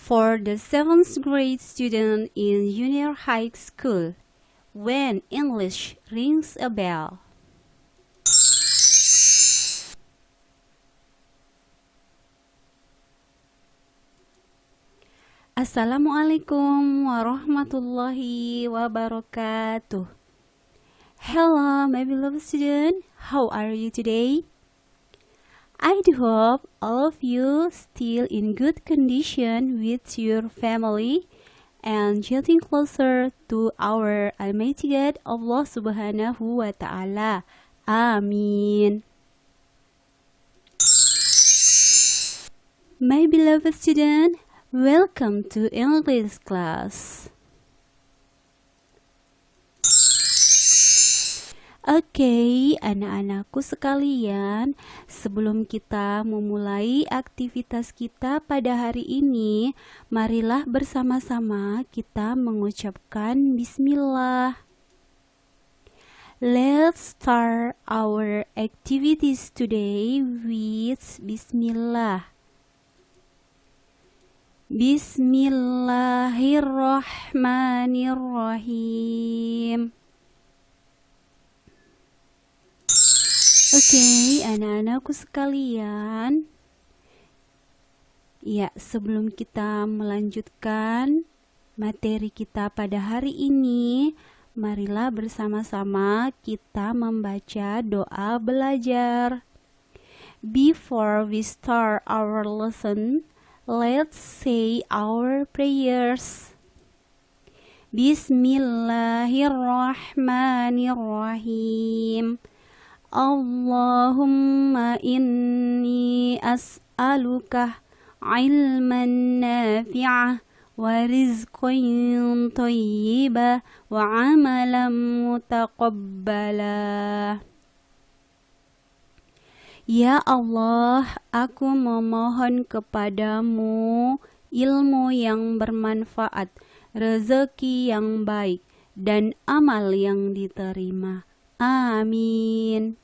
for the 7th grade student in junior high school when English rings a bell. Assalamualaikum warahmatullahi wabarakatuh. Hello, my beloved student. How are you today? I do hope all of you still in good condition with your family and getting closer to our Almighty God, Allah Subhanahu wa Ta'ala. Amin. My beloved student, welcome to English class. Oke, anak-anakku sekalian, sebelum kita memulai aktivitas kita pada hari ini, marilah bersama-sama kita mengucapkan bismillah. Let's start our activities today with bismillah. Bismillahirrahmanirrahim. Oke, anak-anakku sekalian. Ya, sebelum kita melanjutkan materi kita pada hari ini, marilah bersama-sama kita membaca doa belajar. Before we start our lesson, let's say our prayers. Bismillahirrahmanirrahim. Allahumma inni as'aluka ilman nafi'ah wa rizqan thayyibah wa amalan mutaqabbala. Ya Allah, aku memohon kepadamu ilmu yang bermanfaat, rezeki yang baik, dan amal yang diterima. Amin.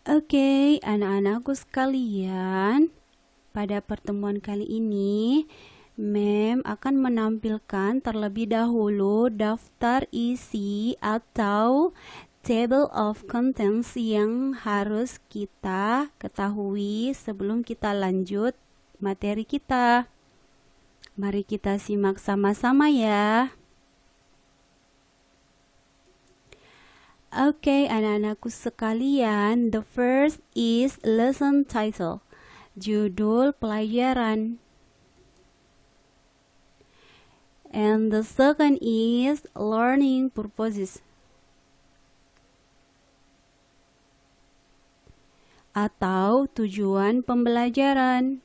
Oke, anak-anakku sekalian, pada pertemuan kali ini, Mem akan menampilkan terlebih dahulu daftar isi atau table of contents yang harus kita ketahui sebelum kita lanjut materi kita. Mari kita simak sama-sama ya. Oke, anak-anakku sekalian, the first is lesson title, judul pelajaran. And the second is learning purposes, atau tujuan pembelajaran.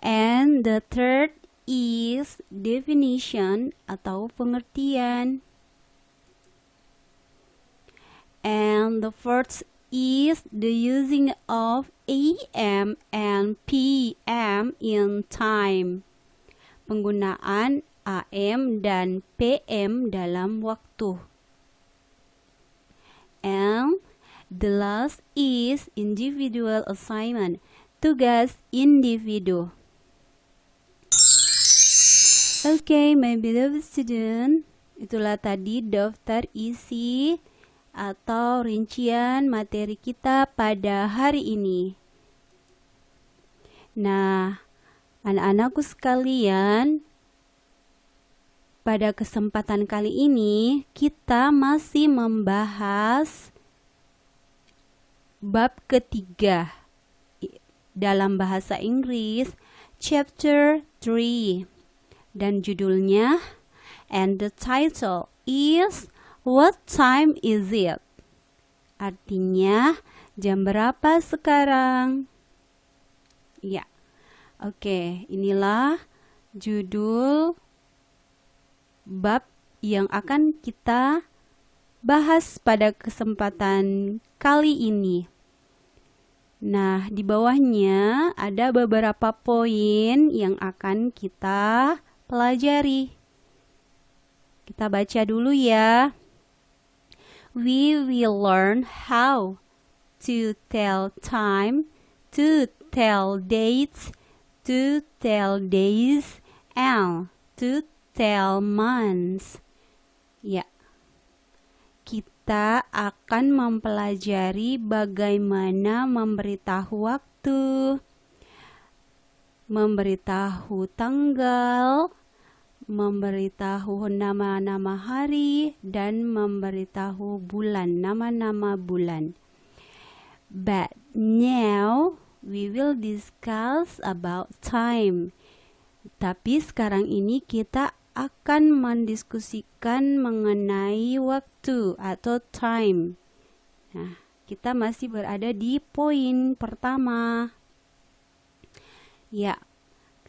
And the third is definition atau pengertian. And the fourth is the using of AM and PM in time. Penggunaan AM dan PM dalam waktu. And the last is individual assignment, tugas individu. Oke, my beloved student, itulah tadi daftar isi atau rincian materi kita pada hari ini. Nah, anak-anakku sekalian, pada kesempatan kali ini kita masih membahas bab ketiga dalam bahasa Inggris, chapter 3. Dan judulnya, and the title is What time is it? Artinya, jam berapa sekarang? Ya, oke, inilah judul bab yang akan kita bahas pada kesempatan kali ini. Nah, di bawahnya ada beberapa poin yang akan kita pelajari. Kita baca dulu ya. We will learn how to tell time, to tell dates, to tell days, and to tell months. Ya, kita akan mempelajari bagaimana memberitahu waktu, memberitahu tanggal, memberitahu nama-nama hari, dan memberitahu bulan, nama-nama bulan. But now we will discuss about time. Tapi sekarang ini kita akan mendiskusikan mengenai waktu atau time. Nah, kita masih berada di poin pertama. Ya,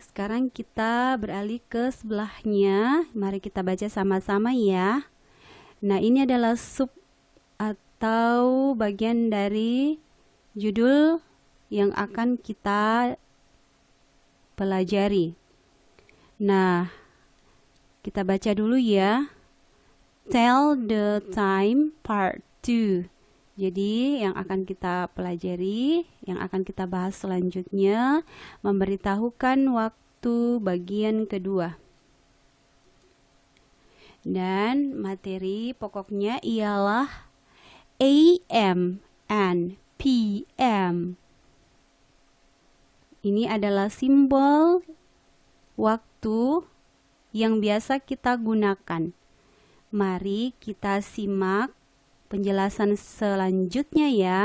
sekarang kita beralih ke sebelahnya. Mari kita baca sama-sama ya. Nah, ini adalah sub atau bagian dari judul yang akan kita pelajari. Nah, kita baca dulu ya. Tell the time part 2. Jadi yang akan kita pelajari, yang akan kita bahas selanjutnya, memberitahukan waktu bagian kedua. Dan materi pokoknya ialah AM and PM. Ini adalah simbol waktu yang biasa kita gunakan. Mari kita simak penjelasan selanjutnya ya.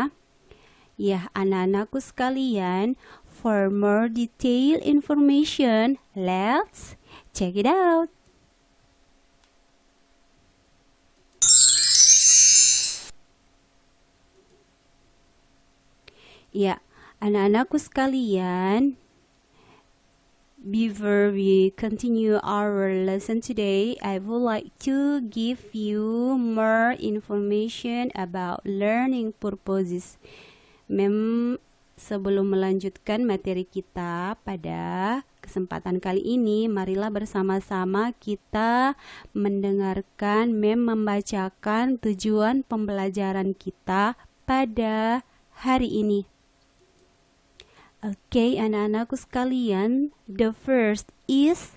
Ya, anak-anakku sekalian, for more detailed information, let's check it out. Ya, anak-anakku sekalian, before we continue our lesson today, I would like to give you more information about learning purposes. Sebelum melanjutkan materi kita pada kesempatan kali ini, marilah bersama-sama kita mendengarkan membacakan tujuan pembelajaran kita pada hari ini. Oke, anak-anakku sekalian, the first is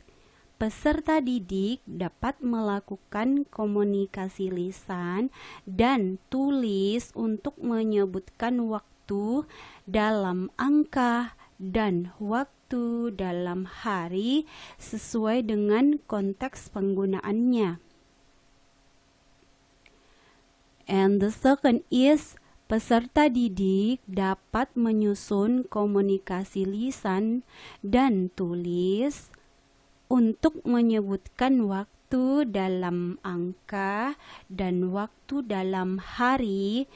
peserta didik dapat melakukan komunikasi lisan dan tulis untuk menyebutkan waktu dalam angka dan waktu dalam hari sesuai dengan konteks penggunaannya. And the second is peserta didik dapat menyusun komunikasi lisan dan tulis untuk menyebutkan waktu dalam angka dan waktu dalam hari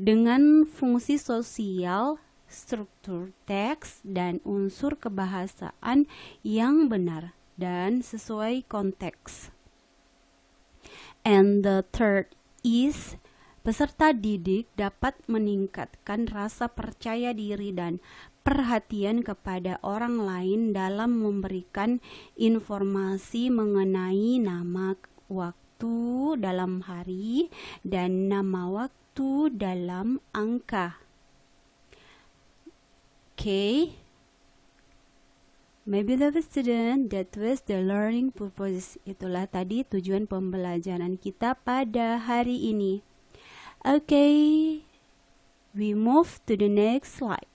dengan fungsi sosial, struktur teks, dan unsur kebahasaan yang benar dan sesuai konteks. And the third is peserta didik dapat meningkatkan rasa percaya diri dan perhatian kepada orang lain dalam memberikan informasi mengenai nama waktu dalam hari dan nama waktu dalam angka. Okay. My beloved student, that was the learning purpose. Itulah tadi tujuan pembelajaran kita pada hari ini. Okay, we move to the next slide.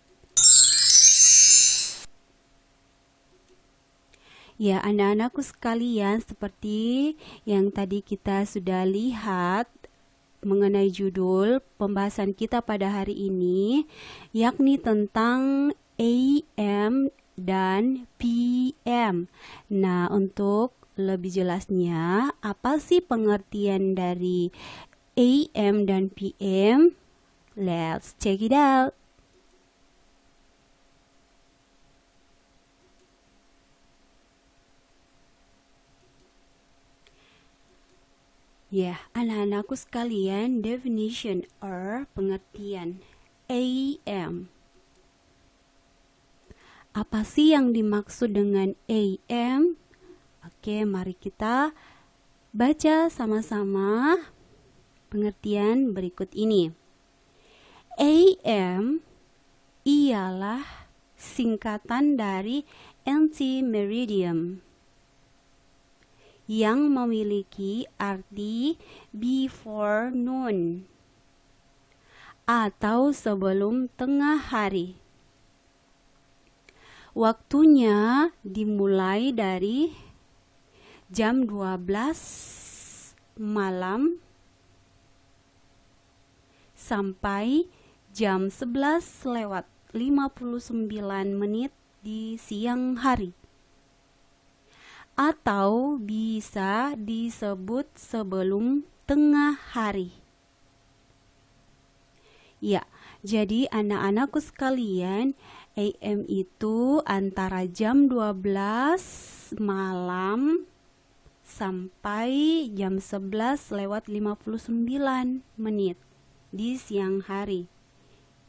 Ya, anak-anakku sekalian, seperti yang tadi kita sudah lihat mengenai judul pembahasan kita pada hari ini, yakni tentang AM dan PM. Nah, untuk lebih jelasnya, apa sih pengertian dari AM dan PM? Let's check it out. Ya, anak-anakku sekalian, definition or pengertian AM. Apa sih yang dimaksud dengan AM? Oke, mari kita Baca sama-sama pengertian berikut ini. AM ialah singkatan dari anti-meridian yang memiliki arti before noon atau sebelum tengah hari. Waktunya dimulai dari jam 12 malam sampai jam 11:59 di siang hari. Atau bisa disebut sebelum tengah hari. Ya, jadi anak-anakku sekalian, AM itu antara jam 12 malam sampai jam 11:59 di siang hari.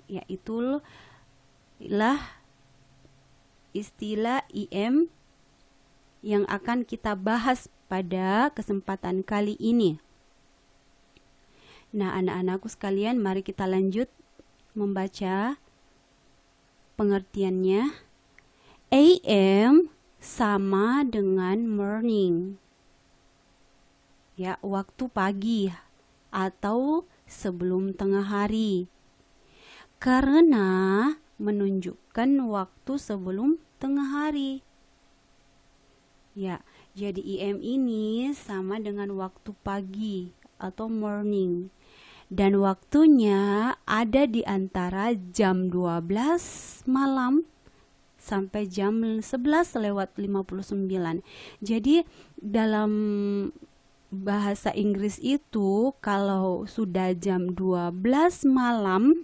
Yaitulah istilah IM yang akan kita bahas pada kesempatan kali ini. Nah, anak-anakku sekalian, mari kita lanjut membaca pengertiannya. AM sama dengan morning. Ya, waktu pagi atau sebelum tengah hari. Karena menunjukkan waktu sebelum tengah hari. Ya, jadi IM ini sama dengan waktu pagi atau morning. Dan waktunya ada di antara jam 12 malam sampai jam 11:59. Jadi dalam bahasa Inggris itu kalau sudah jam 12 malam,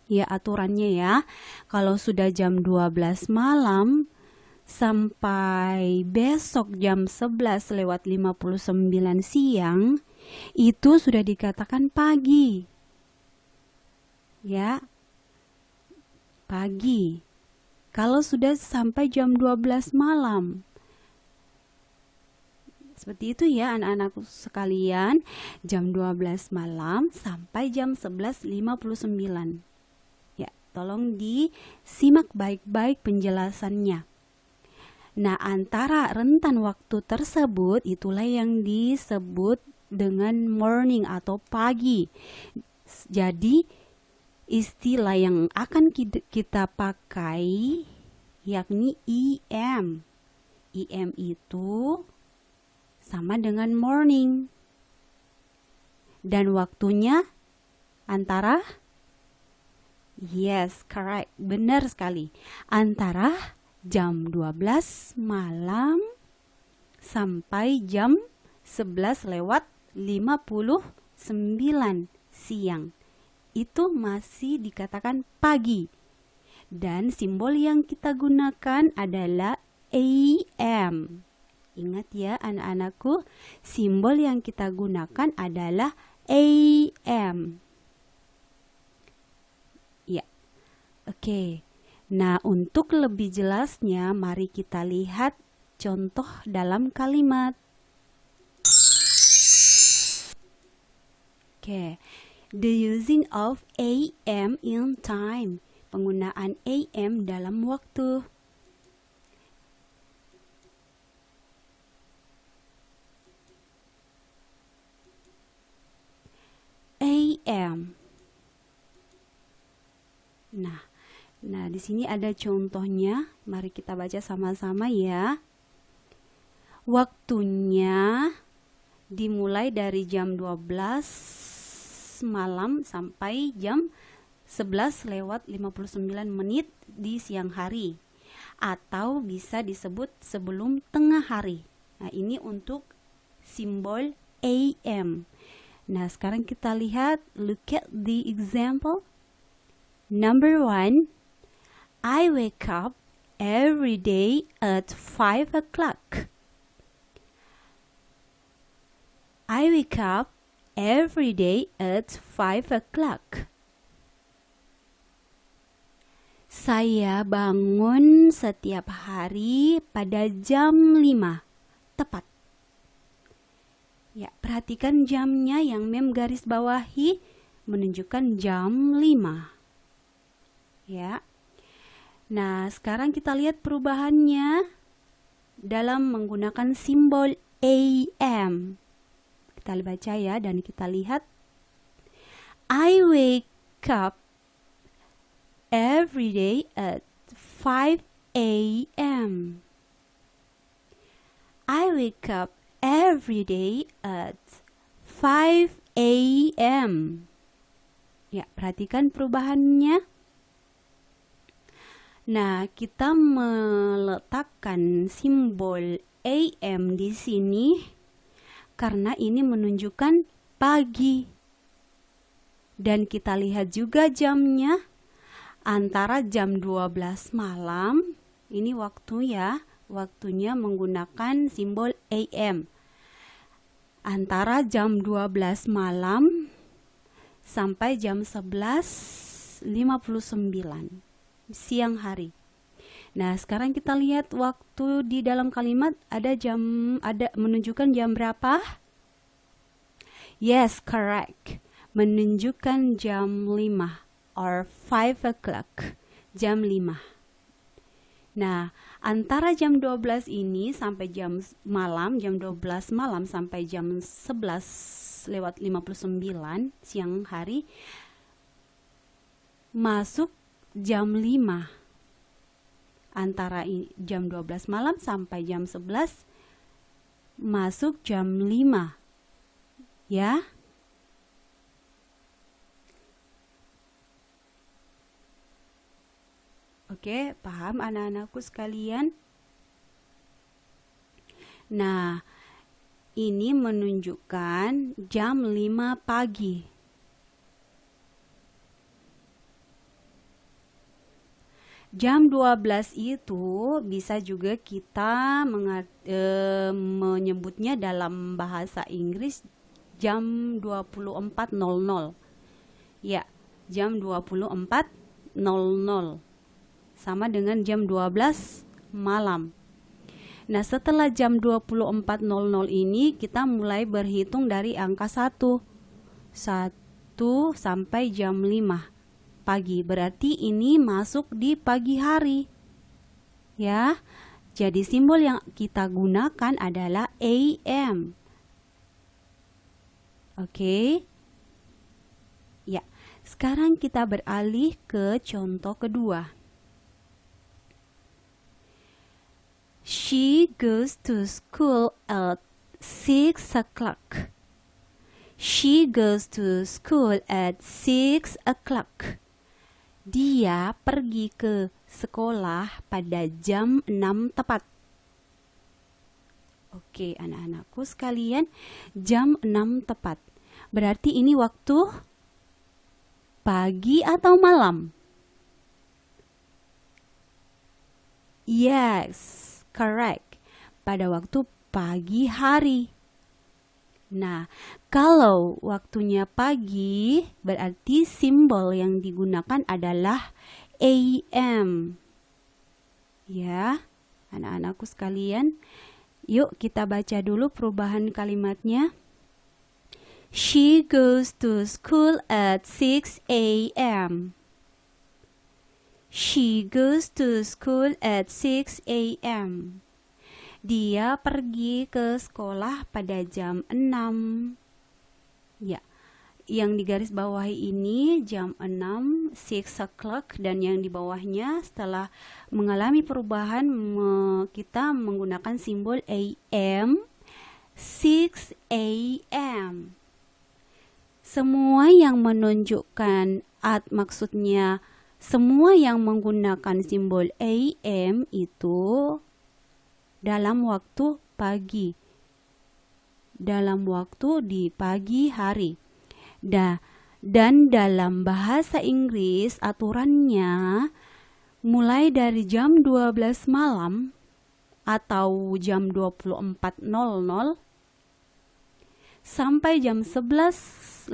ya aturannya ya, kalau sudah jam 12 malam sampai besok jam 11:59 siang, itu sudah dikatakan pagi. Ya, pagi. Kalau sudah sampai jam 12 malam. Seperti itu ya anak-anakku sekalian, jam 12 malam sampai jam 11:59. Ya, tolong disimak baik-baik penjelasannya. Nah, antara rentan waktu tersebut itulah yang disebut dengan morning atau pagi. Jadi, istilah yang akan kita pakai yakni EM. EM itu sama dengan morning. Dan waktunya antara, yes, correct, benar sekali. Antara jam 12 malam sampai jam 11:59 siang. Itu masih dikatakan pagi. Dan simbol yang kita gunakan adalah AM. Ingat ya anak-anakku, simbol yang kita gunakan adalah AM. Ya, oke. Nah, untuk lebih jelasnya, mari kita lihat contoh dalam kalimat. Oke, the using of AM in time. Penggunaan AM dalam waktu. AM. Nah, di sini ada contohnya. Mari kita baca sama-sama ya. Waktunya dimulai dari jam 12 malam sampai jam 11:59 di siang hari. Atau bisa disebut sebelum tengah hari. Nah, ini untuk simbol AM. Nah, sekarang kita lihat, look at the example. Number 1, I wake up every day at 5 o'clock. I wake up every day at 5 o'clock. Saya bangun setiap hari pada jam 5 tepat. Ya, perhatikan jamnya yang mem garis bawahi menunjukkan jam 5. Ya. Nah, sekarang kita lihat perubahannya dalam menggunakan simbol AM. Kita baca ya dan kita lihat. I wake up every day at 5 a.m. I wake up every day at 5 a.m. Ya, perhatikan perubahannya. Nah, kita meletakkan simbol AM di sini karena ini menunjukkan pagi. Dan kita lihat juga jamnya antara jam 12 malam, ini waktu ya, waktunya menggunakan simbol AM. Antara jam 12 malam sampai jam 11.59 siang hari. Nah, sekarang kita lihat waktu di dalam kalimat ada menunjukkan jam berapa? Yes, correct. Menunjukkan jam 5 or 5 o'clock. Jam 5. Nah, antara jam 12 ini sampai jam 12 malam sampai jam 11:59 siang hari masuk jam 5. Antara jam 12 malam sampai jam 11 masuk jam 5. Ya. Oke, paham anak-anakku sekalian? Nah, ini menunjukkan jam 5 pagi. Jam 12 itu bisa juga kita menyebutnya dalam bahasa Inggris jam 24.00. Ya, jam 24.00. Sama dengan jam 12 malam. Nah, setelah jam 24.00 ini kita mulai berhitung dari angka 1 sampai jam 5 pagi. Berarti ini masuk di pagi hari. Ya. Jadi simbol yang kita gunakan adalah AM. Oke. Ya. Sekarang kita beralih ke contoh kedua. She goes to school at 6 o'clock. She goes to school at 6 o'clock. Dia pergi ke sekolah pada jam 6 tepat. Oke, anak-anakku sekalian, jam 6 tepat. Berarti ini waktu pagi atau malam? Yes. Correct. Pada waktu pagi hari. Nah, kalau waktunya pagi, berarti simbol yang digunakan adalah AM. Ya, anak-anakku sekalian. Yuk kita baca dulu perubahan kalimatnya. She goes to school at 6 a.m. She goes to school at 6 a.m. Dia pergi ke sekolah pada jam 6. Ya, yang di garis bawahi ini jam 6, 6 o'clock, dan yang di bawahnya setelah mengalami perubahan kita menggunakan simbol AM, 6 a.m. Semua yang menunjukkan maksudnya semua yang menggunakan simbol AM itu dalam waktu pagi. Dalam waktu di pagi hari. Dan dalam bahasa Inggris aturannya mulai dari jam 12 malam atau jam 24.00 sampai jam 11:59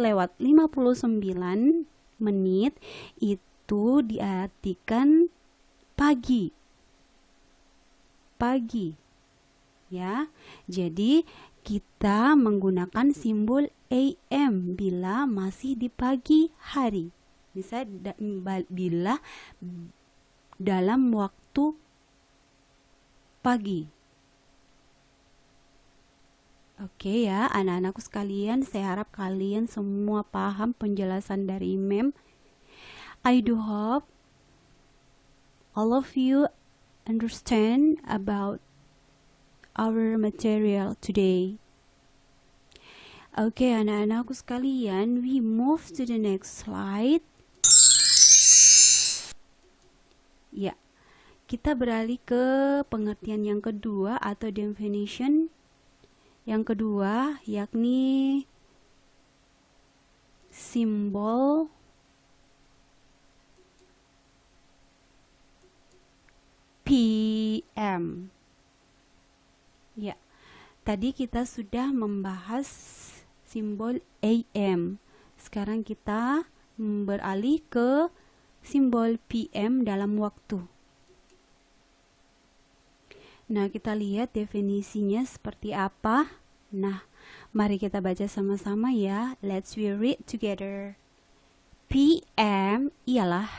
itu diartikan pagi. Pagi. Ya. Jadi kita menggunakan simbol AM bila masih di pagi hari. Bisa bila dalam waktu pagi. Oke ya, anak-anakku sekalian, saya harap kalian semua paham penjelasan dari Mem. I do hope all of you understand about our material today. Oke, anak-anakku sekalian, we move to the next slide. Ya, kita beralih ke pengertian yang kedua atau definition yang kedua, yakni simbol PM. Ya, tadi kita sudah membahas simbol AM. Sekarang kita beralih ke simbol PM dalam waktu. Nah, kita lihat definisinya seperti apa. Nah, mari kita baca sama-sama ya. Let's we read together. PM ialah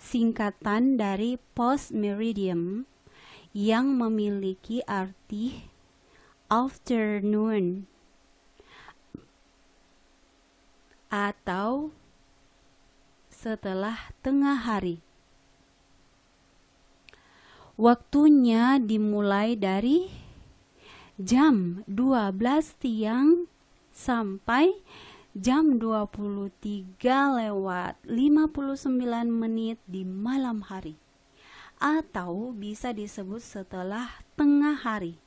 singkatan dari post meridian yang memiliki arti afternoon atau setelah tengah hari. Waktunya dimulai dari jam 12 siang sampai jam 23:59 di malam hari, atau bisa disebut setelah tengah hari.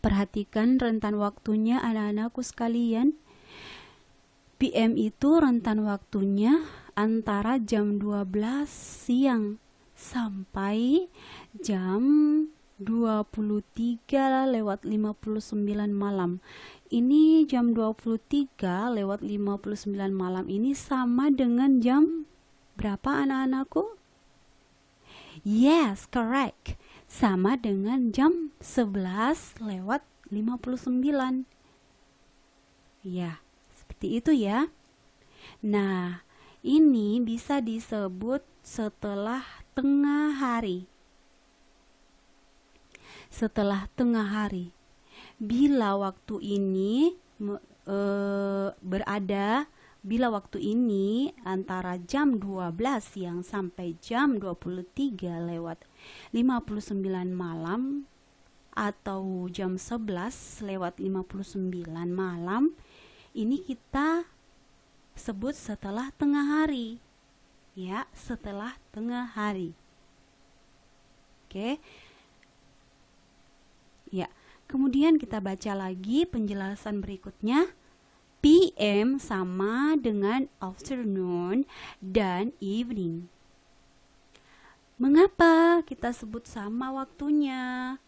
Perhatikan rentan waktunya anak-anakku sekalian. PM itu rentan waktunya antara jam 12 siang sampai jam 23:59 malam. Ini jam 23:59 malam ini sama dengan jam berapa anak-anakku? Yes, correct. Sama dengan jam 11:59. Ya, seperti itu ya. Nah, ini bisa disebut setelah tengah hari. Setelah tengah hari. Bila waktu ini bila waktu ini antara jam 12 siang sampai jam 23:59 malam atau jam 11:59 malam, ini kita sebut setelah tengah hari. Ya, setelah tengah hari. Oke. Ya, kemudian kita baca lagi penjelasan berikutnya. PM sama dengan afternoon dan evening. Mengapa kita sebut sama waktunya?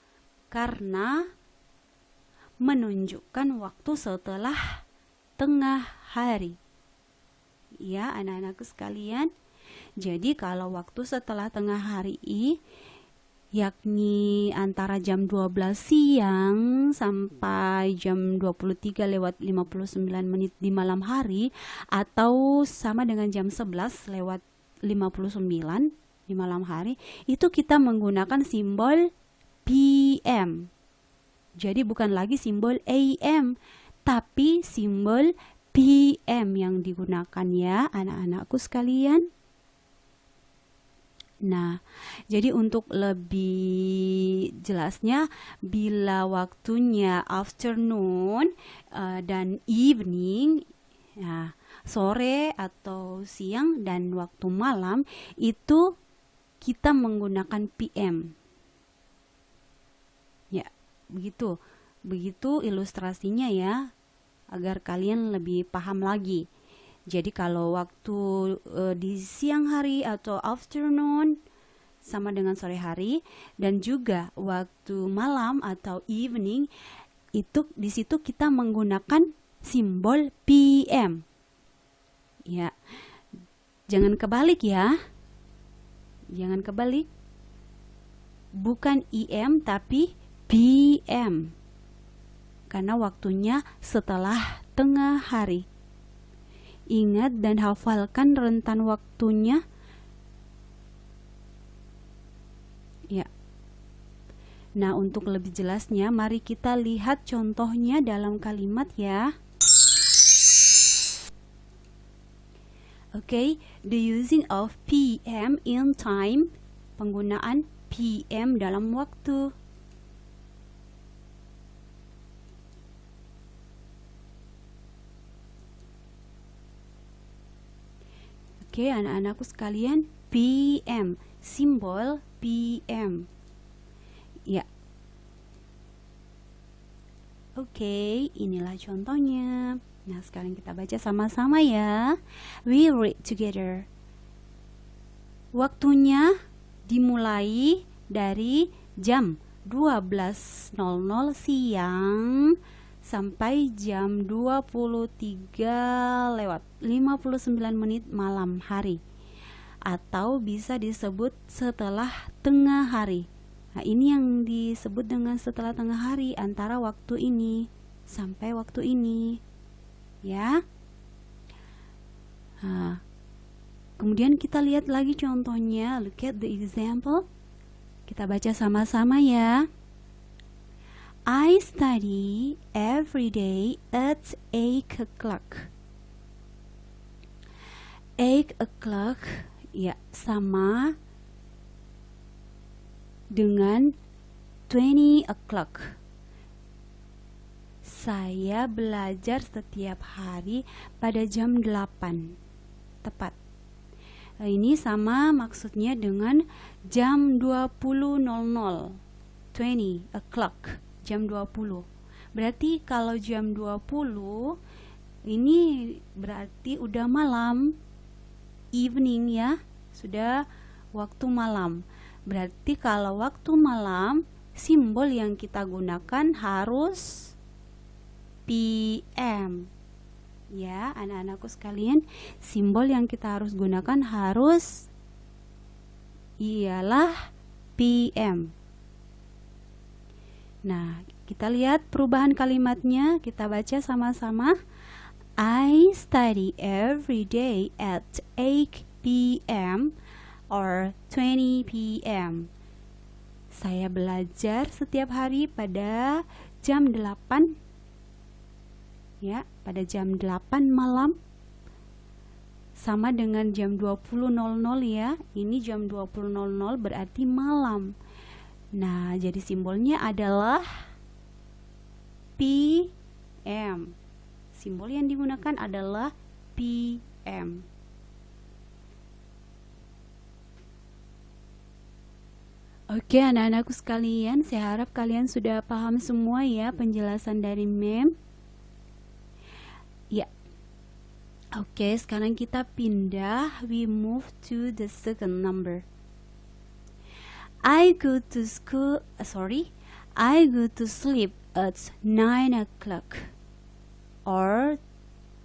Karena menunjukkan waktu setelah tengah hari. Ya, anak-anakku sekalian. Jadi kalau waktu setelah tengah hari yakni antara jam 12 siang sampai jam 23:59 di malam hari, atau sama dengan jam 11:59 di malam hari, itu kita menggunakan simbol PM. Jadi bukan lagi simbol AM, tapi simbol PM yang digunakan ya anak-anakku sekalian. Nah, jadi untuk lebih jelasnya, bila waktunya afternoon dan evening, ya, sore atau siang dan waktu malam, itu kita menggunakan PM. Ya, begitu. Begitu ilustrasinya ya, agar kalian lebih paham lagi. Jadi kalau waktu di siang hari atau afternoon sama dengan sore hari, dan juga waktu malam atau evening, itu di situ kita menggunakan simbol PM. Ya. Jangan kebalik ya. Jangan kebalik. bukan EM tapi PM. Karena waktunya setelah tengah hari. Ingat dan hafalkan rentan waktunya. Ya. Nah, untuk lebih jelasnya, mari kita lihat contohnya dalam kalimat ya. Okay, the using of PM in time, penggunaan PM dalam waktu. Okay, anak-anakku sekalian, PM, simbol PM. Ya. Okay, inilah contohnya. Nah, sekarang kita baca sama-sama ya. We read together. Waktunya dimulai dari jam 12.00 siang sampai jam 23:59 malam hari. Atau bisa disebut setelah tengah hari. Nah, ini yang disebut dengan setelah tengah hari, antara waktu ini sampai waktu ini. Ya. Nah, kemudian kita lihat lagi contohnya. Look at the example. Kita baca sama-sama ya. I study every day at 8 o'clock. 8 o'clock ya sama dengan 20 o'clock. Saya belajar setiap hari pada jam 8 tepat. Ini sama maksudnya dengan jam 20.00, 20 o'clock, jam 20. Berarti kalau jam 20 ini berarti udah malam, evening ya, sudah waktu malam. Berarti kalau waktu malam, simbol yang kita gunakan harus PM. Ya, anak-anakku sekalian, simbol yang kita harus gunakan harus ialah PM. Nah, kita lihat perubahan kalimatnya, kita baca sama-sama. I study every day at 8 PM or 20 PM. Saya belajar setiap hari pada jam 8 ya, pada jam 8 malam sama dengan jam 20.00 ya. Ini jam 20.00 berarti malam. Nah, jadi simbolnya adalah PM. Simbol yang digunakan adalah PM. Oke, anak-anakku sekalian, saya harap kalian sudah paham semua ya penjelasan dari mem. Ya. Oke, sekarang kita pindah. We move to the second number. I go to sleep at 9 o'clock or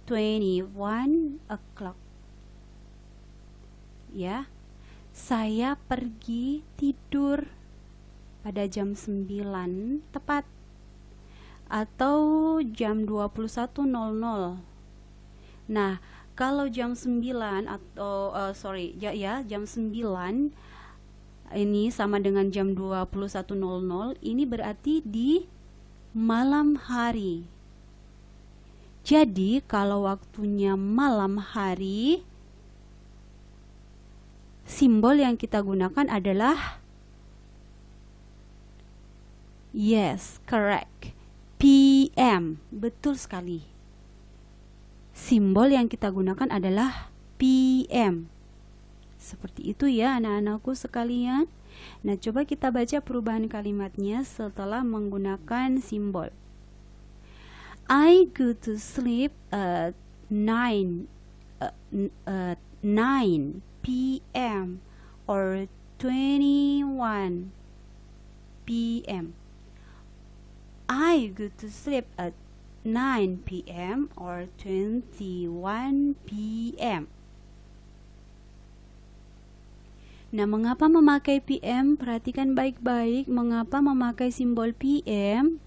21 o'clock. Ya. Saya pergi tidur pada jam 9 tepat atau jam 21.00. Nah, kalau jam 9 atau jam 9 ini sama dengan jam 21.00, ini berarti di malam hari. Jadi, kalau waktunya malam hari, simbol yang kita gunakan adalah yes, correct, PM. Betul sekali. Simbol yang kita gunakan adalah PM. Seperti itu ya anak-anakku sekalian. Nah, coba kita baca perubahan kalimatnya setelah menggunakan simbol. I go to sleep at 9 PM or 21 PM. I go to sleep at 9 PM or 21 PM. Nah, mengapa memakai PM? Perhatikan baik-baik, mengapa memakai simbol PM?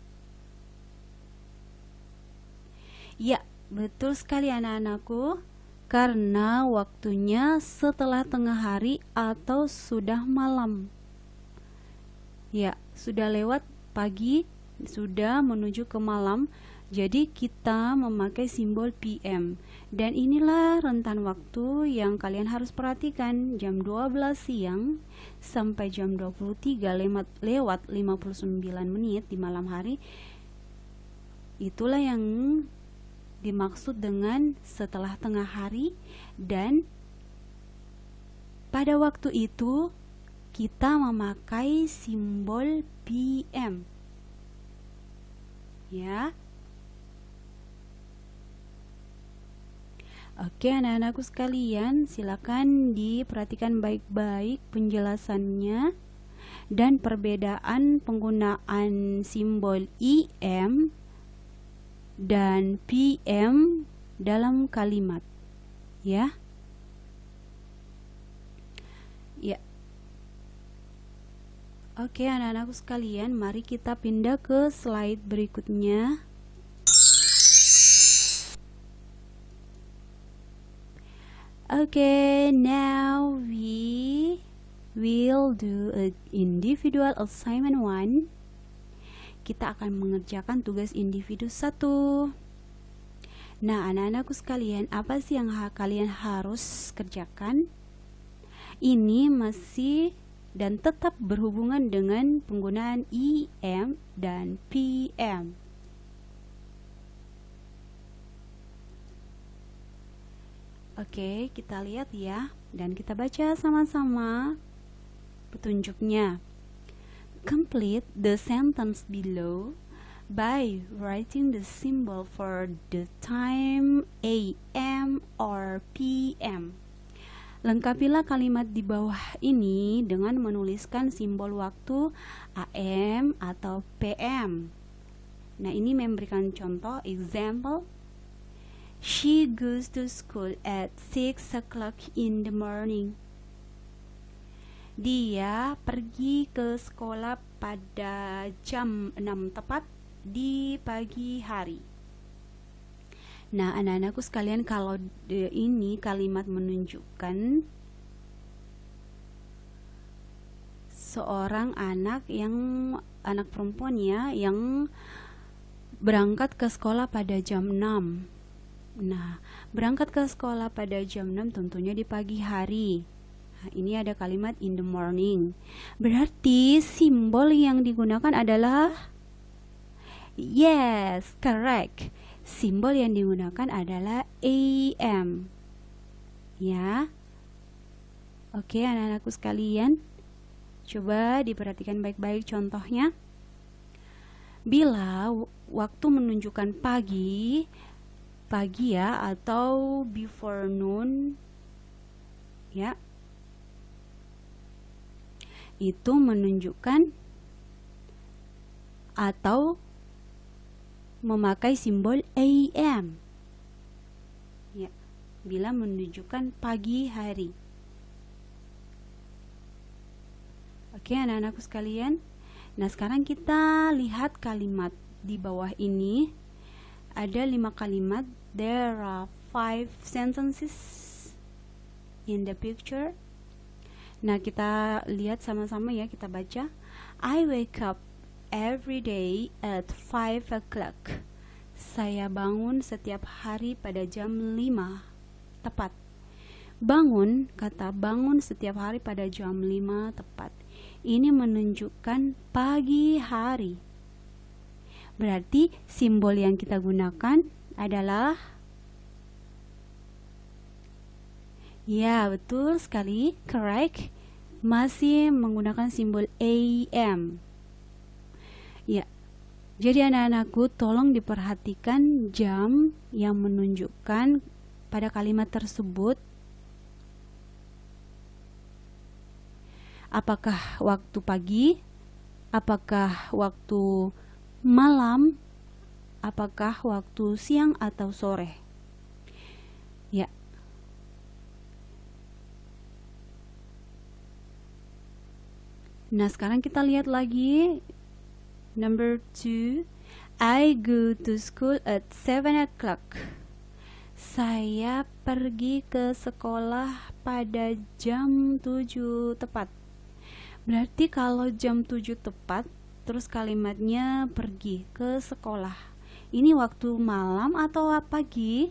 Ya, betul sekali anak-anakku. Karena waktunya setelah tengah hari atau sudah malam. Ya, sudah lewat pagi, sudah menuju ke malam. Jadi kita memakai simbol PM. Dan inilah rentan waktu yang kalian harus perhatikan. Jam 12 siang sampai jam 23 lewat 59 menit di malam hari. Itulah yang dimaksud dengan setelah tengah hari. Dan pada waktu itu kita memakai simbol PM. Ya. Oke, anak-anakku sekalian, silakan diperhatikan baik-baik penjelasannya dan perbedaan penggunaan simbol IM dan PM dalam kalimat. Ya. Ya. Oke, anak-anakku sekalian, mari kita pindah ke slide berikutnya. Okay, now we will do an individual assignment 1. Kita akan mengerjakan tugas individu 1. Nah, anak-anakku sekalian, apa sih yang kalian harus kerjakan? Ini masih dan tetap berhubungan dengan penggunaan IM dan PM. Oke, kita lihat ya, dan kita baca sama-sama petunjuknya. Complete the sentence below by writing the symbol for the time AM or PM. Lengkapilah kalimat di bawah ini dengan menuliskan simbol waktu AM atau PM. Nah, ini memberikan contoh, example. She goes to school at 6 o'clock in the morning. Dia pergi ke sekolah pada jam 6 tepat di pagi hari. Nah, anak-anakku sekalian, kalau ini kalimat menunjukkan seorang anak perempuan ya, yang berangkat ke sekolah pada jam 6. Nah, berangkat ke sekolah pada jam 6 tentunya di pagi hari. Nah, ini ada kalimat in the morning. Berarti simbol yang digunakan adalah, yes, correct. Simbol yang digunakan adalah AM. Ya. Oke, anak-anakku sekalian, coba diperhatikan baik-baik contohnya. Bila waktu menunjukkan pagi ya, atau before noon ya, itu menunjukkan atau memakai simbol AM ya, bila menunjukkan pagi hari. Oke, anak-anakku sekalian, nah sekarang kita lihat kalimat di bawah ini. Ada 5 kalimat. There are 5 sentences in the picture. Nah, kita lihat sama-sama ya, kita baca. I wake up every day at 5 o'clock. Saya bangun setiap hari pada jam 5 tepat. Bangun, kata bangun setiap hari pada jam 5 tepat. Ini menunjukkan pagi hari. Berarti simbol yang kita gunakan adalah, ya betul sekali, correct, masih menggunakan simbol AM. Ya, jadi anak-anakku tolong diperhatikan jam yang menunjukkan pada kalimat tersebut. Apakah waktu pagi? Apakah waktu malam? Apakah waktu siang atau sore? Ya. Nah, sekarang kita lihat lagi. Number 2. I go to school at 7 o'clock. Saya pergi ke sekolah pada jam 7 tepat. Berarti kalau jam 7 tepat, terus kalimatnya pergi ke sekolah. Ini waktu malam atau pagi?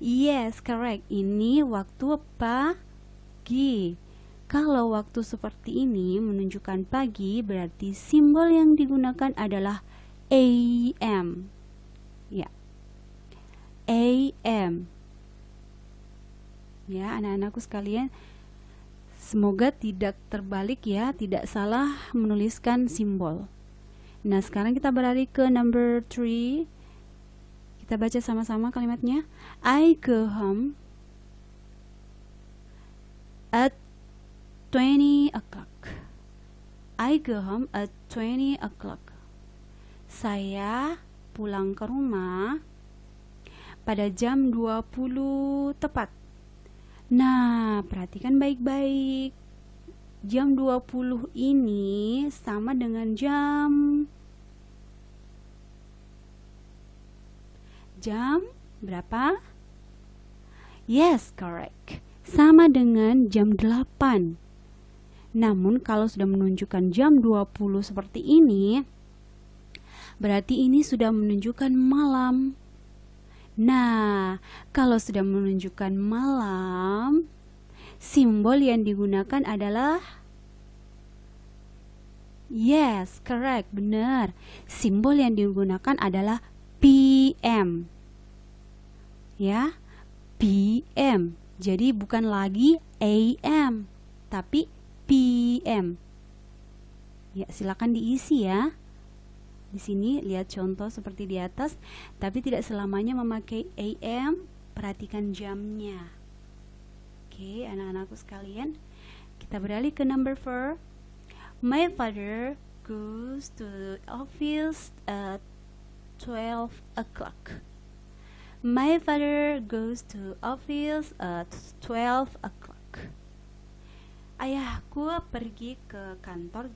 Yes, correct. Ini waktu pagi. Kalau waktu seperti ini menunjukkan pagi, berarti simbol yang digunakan adalah AM. Ya. AM. Ya, anak-anakku sekalian, semoga tidak terbalik ya, tidak salah menuliskan simbol. Nah, sekarang kita beralih ke number 3. Kita baca sama-sama kalimatnya. I go home at 20 o'clock. I go home at 20 o'clock. Saya pulang ke rumah pada jam 20 tepat. Nah, perhatikan baik-baik. Jam 20 ini sama dengan jam berapa? Yes, correct. Sama dengan jam 8. Namun kalau sudah menunjukkan jam 20 seperti ini, berarti ini sudah menunjukkan malam. Nah, kalau sudah menunjukkan malam, simbol yang digunakan adalah yes, correct, benar. Simbol yang digunakan adalah PM. Ya, PM. Jadi bukan lagi AM, tapi PM. Ya, silakan diisi ya. Di sini lihat contoh seperti di atas, tapi tidak selamanya memakai AM. Perhatikan jamnya. Oke, anak-anakku sekalian, kita beralih ke number 4. My father goes to office at 12 o'clock. My father goes to office at 12 o'clock. Ayahku pergi ke kantor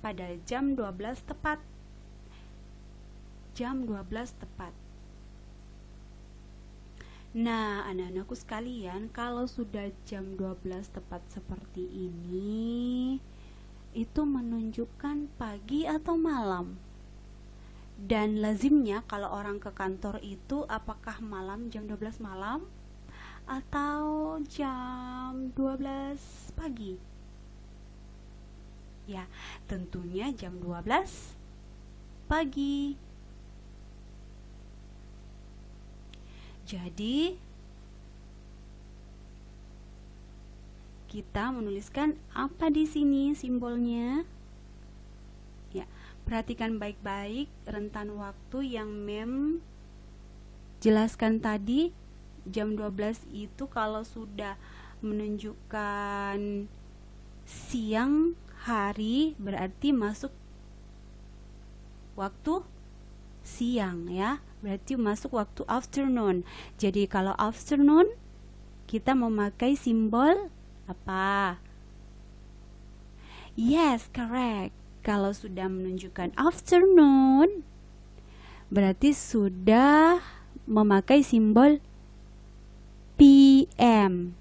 pada jam 12 tepat. Jam 12 tepat. Nah, anak-anakku sekalian, kalau sudah jam 12 tepat seperti ini, itu menunjukkan pagi atau malam. Dan lazimnya kalau orang ke kantor itu apakah malam, jam 12 malam atau jam 12 pagi? Ya, tentunya jam 12 pagi. Jadi kita menuliskan apa di sini simbolnya? Ya, perhatikan baik-baik rentan waktu yang Mem jelaskan tadi. Jam 12 itu kalau sudah menunjukkan siang hari berarti masuk waktu siang ya. Berarti masuk waktu afternoon. Jadi kalau afternoon kita memakai simbol apa? Yes, correct. Kalau sudah menunjukkan afternoon, berarti sudah memakai simbol PM.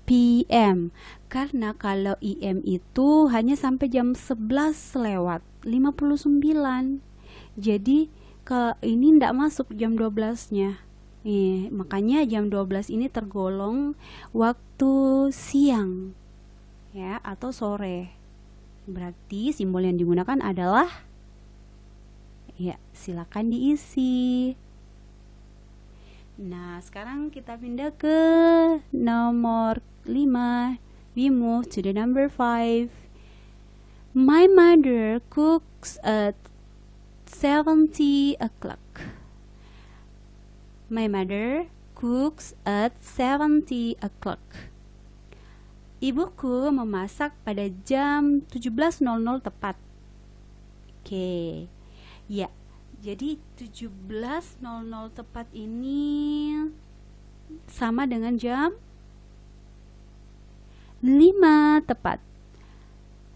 PM. Karena kalau IM itu hanya sampai jam 11 lewat 59. Jadi ke ini tidak masuk jam 12-nya. Makanya jam 12 ini tergolong waktu siang. Ya, atau sore. Berarti simbol yang digunakan adalah ya, silakan diisi. Nah, sekarang kita pindah ke nomor 5. We move to the number 5. My mother cooks at 70 o'clock. My mother cooks at 70 o'clock. Ibuku memasak pada jam 17.00 tepat. Oke. Ya, jadi 17.00 tepat ini sama dengan jam 5 tepat.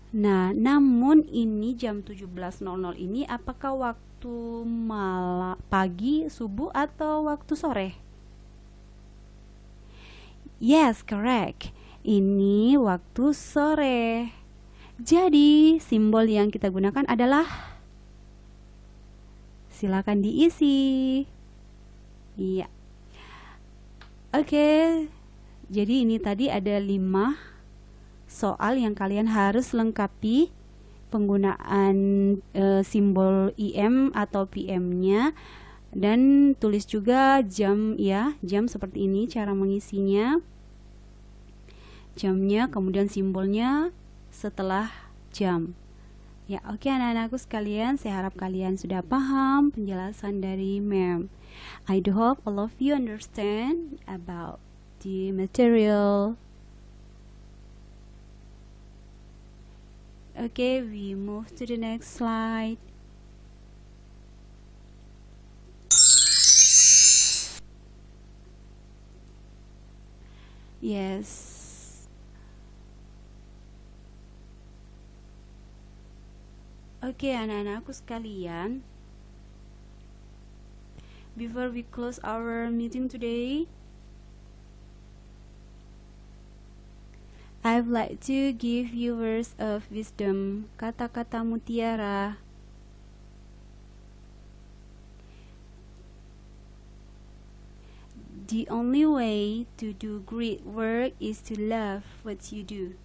Nah, namun ini jam 17.00 ini apakah waktu pagi, subuh, atau waktu sore? Yes, correct. Ini waktu sore. Jadi, simbol yang kita gunakan adalah, silakan diisi. Iya. Oke. Jadi ini tadi ada 5 soal yang kalian harus lengkapi penggunaan simbol IM atau PM-nya, dan tulis juga jam ya, jam seperti ini cara mengisinya. Jamnya, kemudian simbolnya setelah jam. Ya, oke anak-anakku sekalian, saya harap kalian sudah paham penjelasan dari Ma'am. I do hope all of you understand about the material. Okay, we move to the next slide. Yes. Oke, anak-anakku sekalian, before we close our meeting today, I'd like to give you words of wisdom, kata-kata mutiara. The only way to do great work is to love what you do.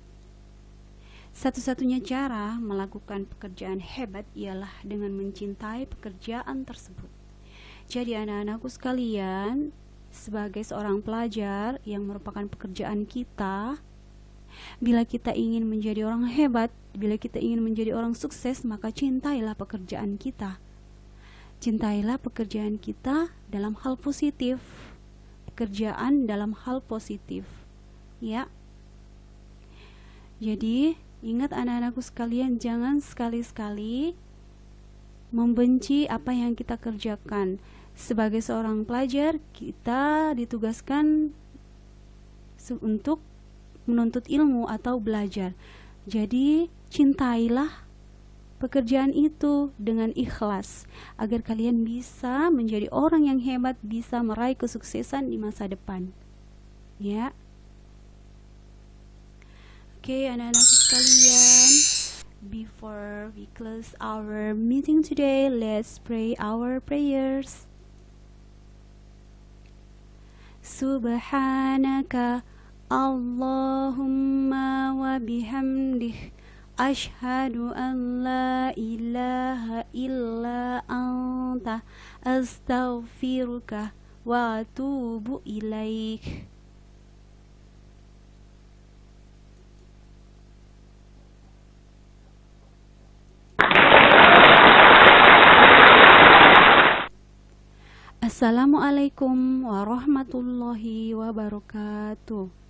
Satu-satunya cara melakukan pekerjaan hebat ialah dengan mencintai pekerjaan tersebut. Jadi anak-anakku sekalian, sebagai seorang pelajar yang merupakan pekerjaan kita, bila kita ingin menjadi orang hebat, bila kita ingin menjadi orang sukses, maka cintailah pekerjaan kita. Cintailah pekerjaan kita dalam hal positif. Pekerjaan dalam hal positif. Ya. Jadi, ingat anak-anakku sekalian, jangan sekali-sekali membenci apa yang kita kerjakan. Sebagai seorang pelajar, kita ditugaskan untuk menuntut ilmu atau belajar. Jadi, cintailah pekerjaan itu dengan ikhlas agar kalian bisa menjadi orang yang hebat, bisa meraih kesuksesan di masa depan. Ya. Oke, anak-anakku sekalian, before we close our meeting today, let's pray our prayers. Subhanaka Allahumma wa bihamdih, ashhadu an la ilaha illa anta, astaghfiruka wa atubu ilaik. Assalamualaikum warahmatullahi wabarakatuh.